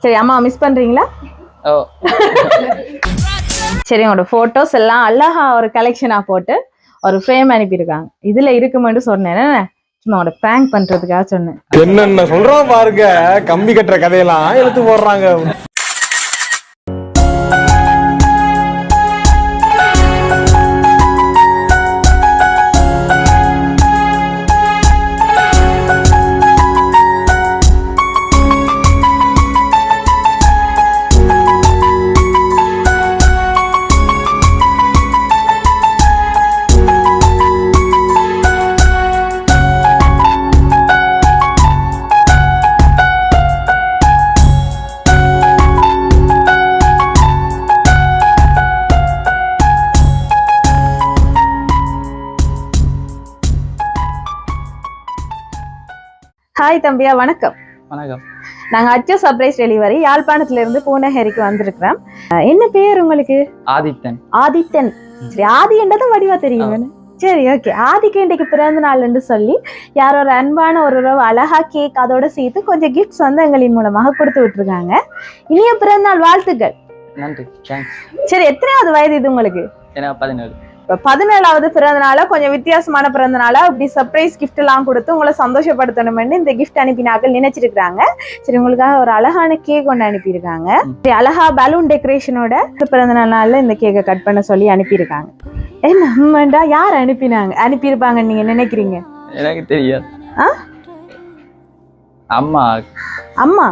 சரி, அம்மா மிஸ் பண்றீங்களா? ஓ சரி, உங்களோட போட்டோஸ் எல்லாம் அழகா ஒரு கலெக்ஷனா போட்டு ஒரு ஃப்ரேம் அனுப்பியிருக்காங்க. இதுல இருக்குமென்று சொன்னேன், சும்மா உங்களோட பிராங்க் பண்றதுக்காக சொன்னேன். என்னென்ன சொல்றோம் பாருங்க, கம்பி கட்டுற கதையெல்லாம் எடுத்து போடுறாங்க. ஹாய் தம்பியா, வணக்கம். வணக்கம். நாங்க அச்சு சர்ப்ரைஸ் டெலிவரி யாழ்ப்பாணத்துல இருந்து பூனகிரிக்கு வந்திருக்கிறோம். என்ன பேர் உங்களுக்கு? ஆதித்தன். ஆதித்தன். சரி, ஆதி என்றதும் வடிவா தெரியும். சரி, ஓகே. ஆதிக்கு இன்றைக்கு பிறந்த நாள்னு சொல்லி யாரோ ஒரு அன்பான ஒரு உறவு அழகா கேக் அதோட சேர்த்து கொஞ்சம் கிஃப்ட்ஸ் வந்து எங்களின் மூலமாக கொடுத்து விட்டுருக்காங்க. இனிய பிறந்த நாள் வாழ்த்துக்கள். நன்றி. தேங்க்ஸ். சரி, எத்தனையாவது வயது இது உங்களுக்கு? எனக்கு 17. 17வது பிறந்த நாள கொஞ்சம் வித்தியாசமான பிறந்த நாளா இப்படி சர்ப்ரைஸ் கிஃப்ட் எல்லாம் கொடுத்து உங்களை சந்தோஷப்படுத்தணும்னு இந்த கிஃப்ட் அனுப்பினாக்கள் நினைச்சிருக்காங்க. சரி, உங்களுக்காக ஒரு அழகான கேக் ஒன்று அனுப்பியிருக்காங்க. சரி, அழகா பலூன் டெக்கரேஷனோட பிறந்த நாள்ல இந்த கேக்கை கட் பண்ண சொல்லி அனுப்பியிருக்காங்க. நம்மண்டா யார் அனுப்பியிருப்பாங்கன்னு நீங்க நினைக்கிறீங்க? எனக்கு தெரியாது. அம்மா. அம்மா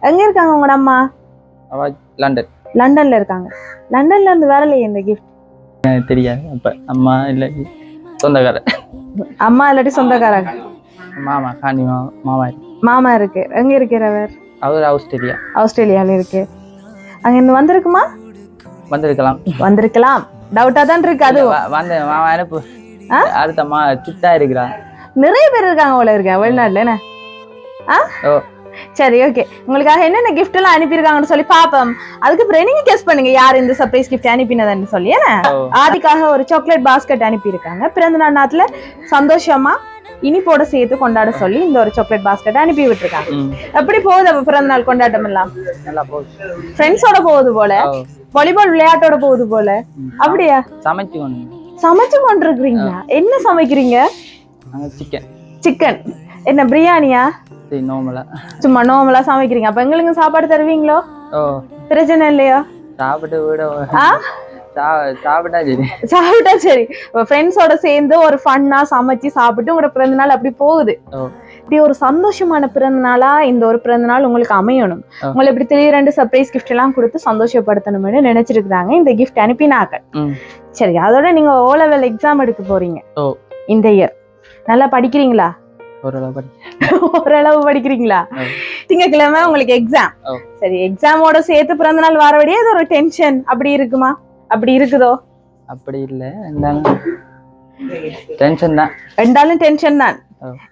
எங்க இருக்காங்க உங்களோட அம்மா? லண்டன். லண்டன்ல இருக்காங்க. லண்டன்ல இருந்து வரலையே இந்த கிஃப்ட். தெரியாது. அப்ப அம்மா இல்ல சொந்தக்கார. அம்மா இல்லாட்டி சொந்தக்காரங்க. மாமா காணி மாமா. மாமா இருக்கு. எங்க இருக்கிறவர்? அவர் ஆஸ்திரேலியா. ஆஸ்திரேலியால இருக்கு. அங்க இருந்து வந்திருக்குமா? வந்திருக்கலாம். டவுட்டா தான் இருக்கு. அது வந்து மாமா அனுப்பு. அடுத்த சித்தா இருக்கிறா. நிறைய பேர் இருக்காங்க போல இருக்க வெளிநாட்டுல. என்ன? சரி, ஓகே. உங்களுக்காக என்னென்ன கிஃப்ட் எல்லாம் அனுப்பியிருக்காங்கன்னு சொல்லி பாப்போம். அதுக்கு நீங்க கெஸ் பண்ணுங்க யார் இந்த சர்ப்ரைஸ் கிஃப்ட் அனுப்பினதுன்னு சொல்லி. ஆதிக்காக ஒரு சாக்லேட் பாஸ்கெட் அனுப்பியிருக்காங்க. பிறந்த நாள் நாத்துல சந்தோஷமா இனிப்போட சேர்த்து கொண்டாட சொல்லி இந்த ஒரு சாக்லேட் பாஸ்கெட் அனுப்பி விட்டுருக்காங்க. எப்படி போகுது அப்ப பிறந்த நாள் கொண்டாட்டம் எல்லாம்? ஃப்ரெண்ட்ஸோட போகுது போல, வாலிபால் விளையாட்டோட போகுது போல. அப்படியா? சமைச்சு கொண்டிருக்கிறீங்களா? என்ன சமைக்கிறீங்க? சிக்கன். என்ன பிரியாணியா? சும்மா நோமலா சமைக்கிறீங்க. அப்ப எங்களுக்கு சாப்பாடு தருவீங்களோ? பிரச்சனை இல்லையோ? சாப்பிட்டா சரி. ஃப்ரெண்ட்ஸோட சேர்ந்து ஒரு ஃபன்னா சமைச்சு சாப்பிட்டு உங்களோட பிறந்த நாள் அப்படி போகுது. இப்படி ஒரு சந்தோஷமான பிறந்த நாளா இந்த ஒரு பிறந்த நாள் உங்களுக்கு அமையணும். உங்களை இப்படி திடீரெண்டு சர்ப்ரைஸ் கிஃப்ட் எல்லாம் கொடுத்து சந்தோஷப்படுத்தணும்னு நினைச்சிருக்காங்க இந்த கிஃப்ட் அனுப்பினாக்க. சரி, அதோட நீங்க O level எக்ஸாம் எடுக்க போறீங்க இந்த இயர். நல்லா படிக்கிறீங்களா? ஓரளவு படிக்கிறீங்களா? திங்கக்கிழமை உங்களுக்கு எக்ஸாம். சரி, எக்ஸாமோட சேர்த்து பிறந்த நாள் வரபடியே அது ஒரு டென்ஷன் அப்படி இருக்குமா? அப்படி இருக்குதோ? அப்படி இல்ல, டென்ஷன் தான். ரெண்டாலும் டென்ஷன் தான்.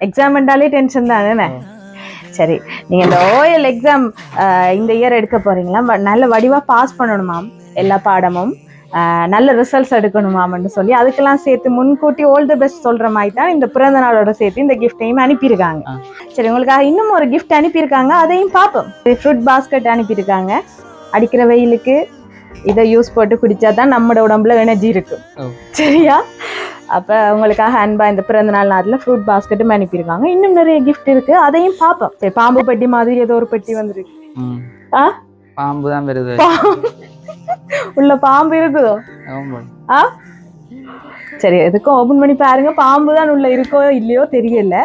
எக்ஸாம் என்றாலே டென்ஷன் தான் என்ன? சரி, நீங்க இந்த OL எக்ஸாம் இந்த இயர் எடுக்க போறீங்களா? நல்ல வடிவா பாஸ் பண்ணணுமாம். எல்லா பாடமும் நல்ல ரிசல்ட்ஸ் எடுக்கணுமாம்னு சொல்லி அதுக்கெல்லாம் சேர்த்து முன்கூட்டி ஆல் தி பெஸ்ட் சொல்ற மாதிரி தான் இந்த பிறந்த நாளோட சேர்த்து இந்த கிஃப்டையும் அனுப்பியிருக்காங்க. சரி, உங்களுக்காக இன்னும் ஒரு கிஃப்ட் அனுப்பியிருக்காங்க, அதையும் பார்ப்போம். ஃப்ரூட் பாஸ்கெட் அனுப்பியிருக்காங்க. அடிக்கிற வெயிலுக்கு இதை யூஸ் போட்டு குடிச்சா தான் நம்மளோட உடம்புல எனர்ஜி இருக்கும். சரியா? அப்ப உங்களுக்காக அன்பா இந்த பிறந்த நாள் நாட்டில் ஃப்ரூட் பாஸ்கெட்டும் அனுப்பியிருக்காங்க. இன்னும் நிறைய கிஃப்ட் இருக்கு, அதையும் பார்ப்போம். சரி, பாம்பு பெட்டி மாதிரி ஏதோ ஒரு பெட்டி வந்துருக்கு. பாம்பு தான் வருது. உள்ள பாம்பு இருக்குதோ? சரி, எதுக்கும் ஓபன் பண்ணி பாருங்க. பாம்பு தான் உள்ள இருக்கோ இல்லையோ தெரியல.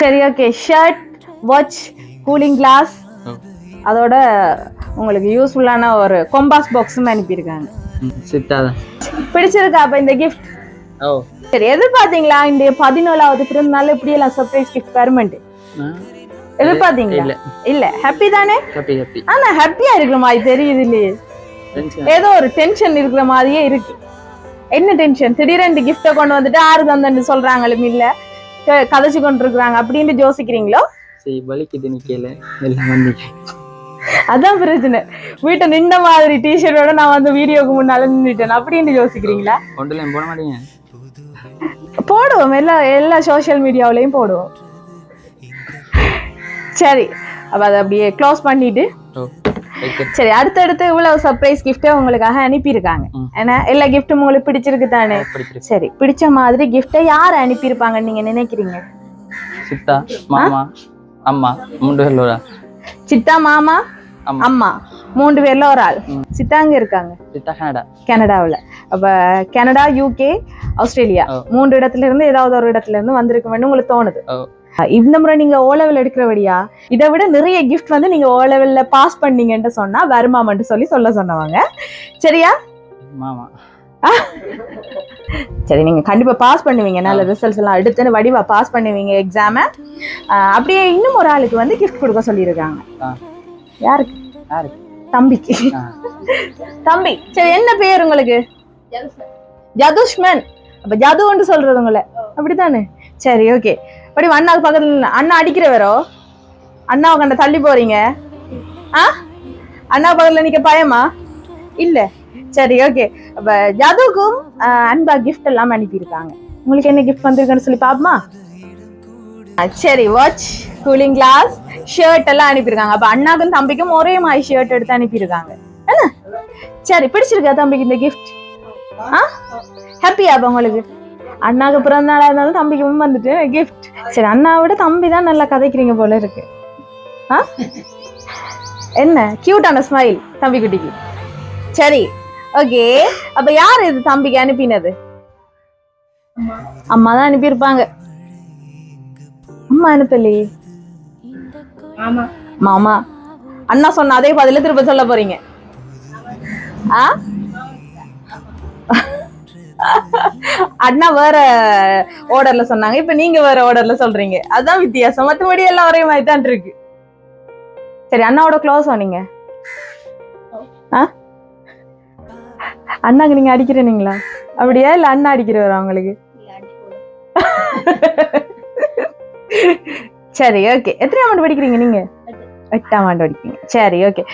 சரி, okay. Shirt, watch, cooling glass, அதோட உங்களுக்கு யூஸ்ஃபுல்லான ஒரு கொம்பாஸ் பாக்ஸும் அனுப்பியிருக்காங்க. பிடிச்சிருக்கா அப்ப இந்த கிஃப்ட்? சரி, எதிர்பார்த்தீங்களா இந்த 17வது பிறந்த நாள் இப்படி எல்லாம் சர்ப்ரைஸ் கிஃப்ட் பெர்மனன்ட் எதிர்பார்த்தீங்களா? இல்ல. ஹாப்பி தானே? ஆனா ஹாப்பியா இருக்கிற மாதிரி தெரியுது இல்லையே. ஏதோ ஒரு டென்ஷன் இருக்கிற மாதிரியே இருக்கு. என்ன டென்ஷன்? திடீரென்று கிஃப்ட கொண்டு வந்துட்டு ஆறு தந்தன்னு சொல்றாங்களும் இல்ல, கதைச்சு கொண்டு இருக்கிறாங்க அப்படின்னு யோசிக்கிறீங்களோ? அதான் பிரச்சனை. வீட்டை நின்ற மாதிரி டிஷர்ட்டோட நான் வந்து வீடியோக்கு முன்னால நின்றுட்டேன் அப்படின்னு யோசிக்கிறீங்களா? போடுவோம், எல்லா சோஷியல் மீடியாவிலையும் போடுவோம். சரி, அப்ப அதை அப்படியே க்ளோஸ் பண்ணிட்டு சரி, அடுத்தடுத்து இவ்வளவு சர்ப்ரைஸ் கிஃப்டை உங்களுக்காக அனுப்பியிருக்காங்க. ஏன்னா எல்லா கிஃப்டும் உங்களுக்கு பிடிச்சிருக்கு தானே? சரி, பிடிச்ச மாதிரி கிஃப்டை யார் அனுப்பியிருப்பாங்கன்னு நீங்க நினைக்கிறீங்க? சித்தா, மாமா, அம்மா, 3 பேர்ல சித்தா, மாமா, அம்மா 3 பேர்ல ஒரு ஆள். சித்தா அங்க இருக்காங்க, சித்தா கனடாவில். அப்ப கனடா, யூகே, ஆஸ்திரேலியா 3 இடத்துல இருந்து ஏதாவது ஒரு இடத்துல இருந்து வந்திருக்குமென்னு உங்களுக்கு தோணுது. இந்த முறை நீங்க ஓ லெவல் எடுக்கிறபடியா இதை விட நிறைய கிஃப்ட் வந்து நீங்க ஓ லெவல்ல பாஸ் பண்ணீங்கன்னு சொன்னா வருமாமன்ட்டு சொல்ல சொன்னவங்க. சரியா? மாமா. சரி, நீங்க கண்டிப்பா பாஸ் பண்ணுவீங்க. நல்ல ரிசல்ட்ஸ் எல்லாம் எடுத்துன்னு வடிவா பாஸ் பண்ணுவீங்க எக்ஸாம. அப்படியே இன்னும் ஒரு ஆளுக்கு வந்து கிஃப்ட் கொடுக்க சொல்லியிருக்காங்க. யாருக்கு? தம்பிக்கு. தம்பி. சரி, என்ன பேர் உங்களுக்கு? ஜதுஷ்மன். அப்ப ஜதுன்னு சொல்றது உங்களை, அப்படித்தானே? சரி, ஓகே. அப்படி அண்ணாவுக்கு பக்கத்துல அண்ணா அடிக்கிறவரோ? அண்ணாவை கண்ட தள்ளி போறீங்க? அண்ணா பக்கத்துல நிக்க பயமா? இல்ல. சரி, ஓகே. அப்ப ஜதுக்கும் அன்பா கிஃப்ட் எல்லாம் அனுப்பியிருக்காங்க. உங்களுக்கு என்ன கிஃப்ட் வந்திருக்குன்னு சொல்லி பாப்போமா? சரி, வாட்ச், கூலிங் கிளாஸ், ஷர்ட் எல்லாம் அனுப்பியிருக்காங்க. அப்ப அண்ணாக்கும் தம்பிக்கும் ஒரே மாதிரி ஷர்ட் எடுத்து அனுப்பியிருக்காங்க. என்ன? சரி, பிடிச்சிருக்கா தம்பிக்கு இந்த கிஃப்ட்? ஹாப்பியா அப்ப உங்களுக்கு? அண்ணாக்கு பிறந்த நாளா இருந்தாலும் தம்பிக்கும் வந்துட்டு கிஃப்ட். சரி, அண்ணாவோட தம்பி தான் நல்லா கதைக்கிறீங்க போல இருக்கு. என்ன கியூட்டான ஸ்மைல் தம்பி குட்டிக்கு. சரி, ஓகே. அப்ப யார் இது தம்பிக்கு அனுப்பினது? அம்மா தான் அனுப்பியிருப்பாங்க. அம்மா அனுப்பலையே. மாமா. அண்ணா சொன்ன அதே பதில திரும்ப சொல்ல போறீங்க? அண்ணா வேற ஆர்டர்ல சொன்னாங்க, இப்ப நீங்க வேற ஆர்டர்ல சொல்றீங்க. அதான் வித்தியாசம். மற்றபடி எல்லாம் ஒரே மாதிரி தான் இருக்கு. சரி, அண்ணாவோட க்ளோஸ் ஆனீங்க? அண்ணாக்கு நீங்க அடிக்கிறீங்களா? அப்படியா இல்ல அண்ணா அடிக்கிறவரா உங்களுக்கு? சரி, ஓகே. எத்தனாம் ஆண்டு படிக்கிறீங்க நீங்க? 8ஆம் ஆண்டு படிக்கிறீங்க. சரி, ஓகே.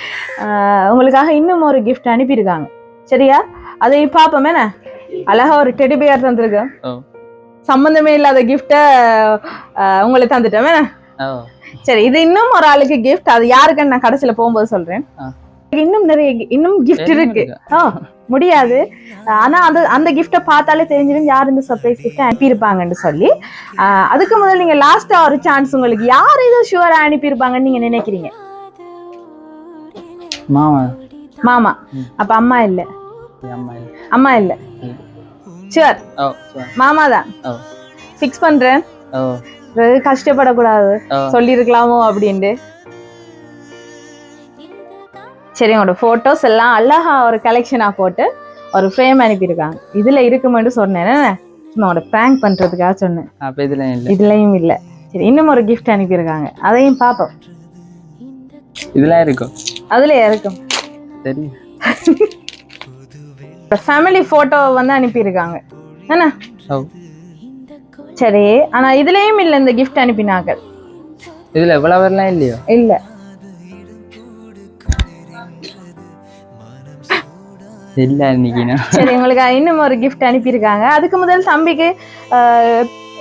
உங்களுக்காக இன்னும் ஒரு கிஃப்ட் அனுப்பியிருக்காங்க. சரியா? அதை பாப்போம். என்ன அழகா ஒரு டெடி பியர் தந்துருக்கு. சம்பந்தமே இல்லாத கிஃப்ட உங்களுக்கு தந்துட்டேன். சரி, இது இன்னும் ஒரு ஆளுக்கு கிஃப்ட். அது யாருக்குன்னு நான் கடைசியில போகும்போது சொல்றேன். இன்னும் கிஃப்ட் இருக்கு. முடியாது. ஆனா அந்த கிஃப்ட பார்த்தாலே தெரிஞ்சிடும் யார் இந்த சர்ப்ரைஸ் கிஃப்ட் அனுப்பியிருப்பாங்கன்னு சொல்லி. அதுக்கு முதல்ல நீங்க லாஸ்டா ஒரு சான்ஸ், உங்களுக்கு யார் இது ஷுவரா அனுப்பியிருப்பாங்கன்னு நீங்க நினைக்கிறீங்க? மாமா. அப்ப அம்மா இல்ல. அம்மா இல்ல. ஷுவர் மாமா தான். ஃபிக்ஸ் பண்றேன். கஷ்டப்படக்கூடாது, சொல்லிருக்கலாமோ அப்படின்ட்டு. சரி, உங்களோட போட்டோஸ் எல்லாம் அழகா ஒரு கலெக்ஷனா போட்டு ஒரு ஃப்ரேம் அனுப்பியிருக்காங்க. இதுல இருக்குமென்று சொன்னேன், உங்களோட பிராங்க் பண்றதுக்காக சொன்னேன். இதுலயும் இல்ல. சரி, இன்னும் ஒரு கிஃப்ட் அனுப்பியிருக்காங்க, அதையும் பாப்போம். இதுல இருக்கும், அதுலயே இருக்கும். சரி, ஃபேமிலி போட்டோ வந்து அனுப்பியிருக்காங்க. என்ன? சரி, ஆனா இதுலயும் இல்ல இந்த கிஃப்ட் அனுப்பினாங்க. இதுல எவ்வளவு வரலாம் இல்லையோ? இல்ல. இல்ல இன்னைக்கு. சரி, உங்களுக்கு இன்னும் ஒரு கிஃப்ட் அனுப்பியிருக்காங்க. அதுக்கு முதல் தம்பிக்கு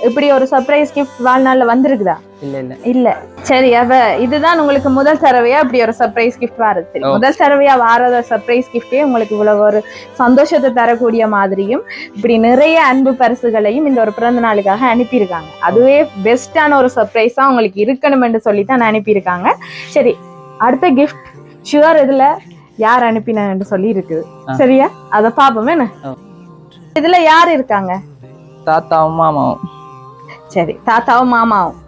இப்படி ஒரு சர்ப்ரைஸ் கிஃப்ட் வாழ்நாள்ல வந்திருக்குதா? இல்ல இல்ல இல்ல. சரி, அப்ப இதுதான் உங்களுக்கு முதல் தடவையா இப்படி ஒரு சர்ப்ரைஸ் கிஃப்ட் வாரது. சரி, முதல் தடவையா வாரத சர்ப்ரைஸ் கிஃப்டே உங்களுக்கு இவ்வளவு ஒரு சந்தோஷத்தை தரக்கூடிய மாதிரியும் இப்படி நிறைய அன்பு பரிசுகளையும் இந்த ஒரு பிறந்த நாளுக்காக அனுப்பியிருக்காங்க. அதுவே பெஸ்டான ஒரு சர்ப்ரைஸா உங்களுக்கு இருக்கணும் என்று சொல்லித்தான் அனுப்பியிருக்காங்க. சரி, அடுத்த கிஃப்ட் ஷுவர் இதுல யார் அனுப்பினு சொல்லி இருக்குது. சரியா? அத பாப்போம். என்ன இதுல யார் இருக்காங்க? தாத்தாவும் மாமாவும். சரி, தாத்தாவும் மாமாவும்.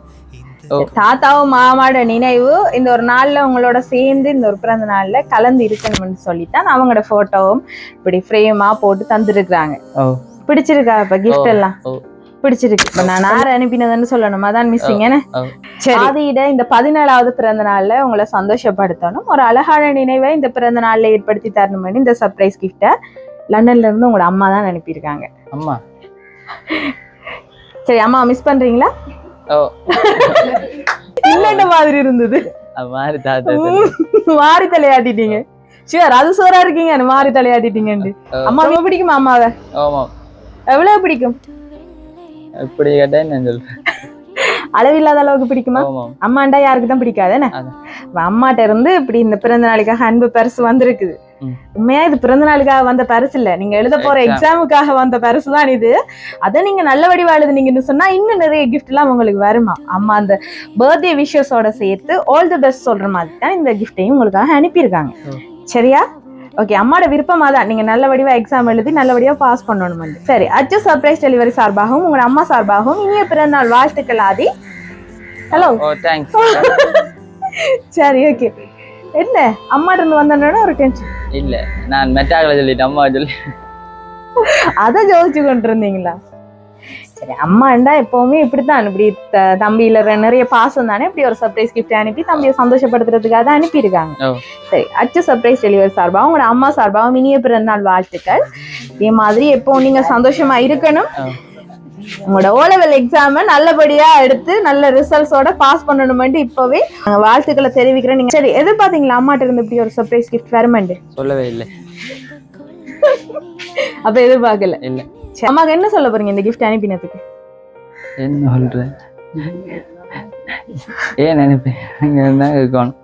தாத்தாவும் மாமாவோட நினைவு இந்த ஒரு நாள்ல உங்களோட சேர்ந்து இந்த ஒரு பிறந்த நாள்ல கலந்து இருக்கணும்னு சொல்லித்தான் அவங்களோட போட்டோவும் இப்படி ஃப்ரேமா போட்டு தந்துருக்காங்க. பிடிச்சிருக்கா இப்ப கிஃப்ட் எல்லாம்? பிடிச்சிருக்கு. இப்ப நான் யார் அனுப்பினதுன்னு சொல்லணும், அதான் மிஸ்ஸிங். என்ன? சரி, ஆதியிட இந்த 17வது பிறந்த நாள்ல உங்களை சந்தோஷப்படுத்தணும், ஒரு அழகான நினைவை இந்த பிறந்த நாள்ல ஏற்படுத்தி தரணும்னு இந்த சர்ப்ரைஸ் கிஃப்ட லண்டன்ல இருந்து உங்களோட அம்மா தான் அனுப்பியிருக்காங்க. அம்மா. சரி, அம்மா மிஸ் பண்றீங்களா? இல்ல மாதிரி இருந்தது. மாறி தலையாட்டிட்டீங்க. ஷுவர், அது சோரா இருக்கீங்க. மாறி தலையாட்டிட்டீங்க. அம்மா ரொம்ப பிடிக்குமா அம்மாவை? எவ்வளவு பிடிக்கும்? இப்படி கேட்டா என்ன சொல்றேன்? அளவில்லாத அளவுக்கு பிடிக்குமா? ஆமாம். அம்மாண்டா யாருக்கு தான் பிடிக்காது என்ன? அதான். அம்மாட்ட இருந்து இப்படி இந்த பிறந்த நாளுக்காக அன்பு பரிசு வந்திருக்குது. உண்மையா இது பிறந்த நாளுக்காக வந்த பரிசு இல்ல, நீங்க எழுத போற எக்ஸாமுக்காக வந்த பரிசு தான் இது. அதை நீங்க நல்ல வடிவா எழுதுனீங்கன்னு சொன்னா இன்னும் நிறைய கிஃப்ட் எல்லாம் உங்களுக்கு வருமா. அம்மா அந்த பர்த்டே விஷஸோட சேர்த்து ஆல் தி பெஸ்ட் சொல்ற மாதிரி தான் இந்த கிஃப்டையும் உங்களுக்காக அனுப்பியிருக்காங்க. சரியா? ஓகே, அம்மாவோட விருப்பமா தான் நீங்க நல்ல வடிவா எக்ஸாம் எழுதி நல்ல வடிவா பாஸ் பண்ணணும். சரி, அச்சு சர்ப்ரைஸ் டெலிவரி சார்பாகவும் உங்களோட அம்மா சார்பாகவும் இனிய பிறந்த நாள் வாழ்த்துக்கள் ஆதி. ஹலோ. ஓ தேங்க்ஸ். சரி, ஓகே. என்ன அம்மாட்ட இருந்து வந்தோன்னா ஒரு டென்ஷன் இல்ல, நான் மெட்டாக்களை சொல்லிட்டேன், அம்மா சொல்லி அதை ஜோதிச்சு கொண்டு இருந்தீங்களா? சரி, அம்மாண்டா எப்பவுமே இப்படித்தான், இப்படி தம்பியில நிறைய பாசம் தானே, இப்படி ஒரு சர்ப்ரைஸ் கிஃப்ட் அனுப்பி தம்பியை சந்தோஷப்படுத்துறதுக்காக அனுப்பியிருக்காங்க. சரி, அச்சு சர்ப்ரைஸ் டெலிவரி சார்பாகவும் உங்களோட அம்மா சார்பாகவும் இனிய பிறந்த நாள் வாழ்த்துக்கள். இதே மாதிரி எப்போ நீங்க சந்தோஷமா இருக்கணும். உங்களோட ஓலெவல் எக்ஸாம நல்லபடியா எடுத்து நல்ல ரிசல்ட்ஸோட பாஸ் பண்ணணும்னு இப்பவே வாழ்த்துக்களை தெரிவிக்கிறேன். நீங்க சரி எதிர்பார்த்தீங்களா அம்மாட்ட இருந்து இப்படி ஒரு சர்ப்ரைஸ் கிஃப்ட் வருமெண்டு? சொல்லவே இல்லை. அப்ப எதிர்பார்க்கல இல்ல. அம்மாக்கு என்ன சொல்ல போறீங்க இந்த கிஃப்ட் அனுப்பினதுக்கு? என்ன சொல்றேன், ஏன் நினைப்பேன் கேட்கணும்,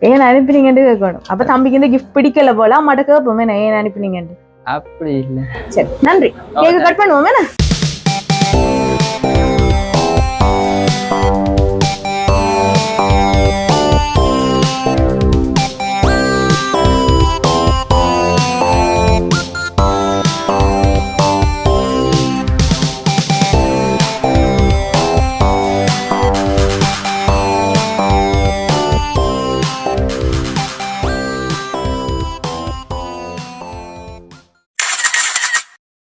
ஏன் அனுப்பினீங்கன்னு கேட்கணும். அப்ப தம்பிக்கு இந்த கிஃப்ட் பிடிக்கல போல, அம்மாட்ட கேட்போமே நான் ஏன் அனுப்பினீங்கன்னு. அப்படி இல்லை. சரி, நன்றி. Cake cut பண்ணுவோமே.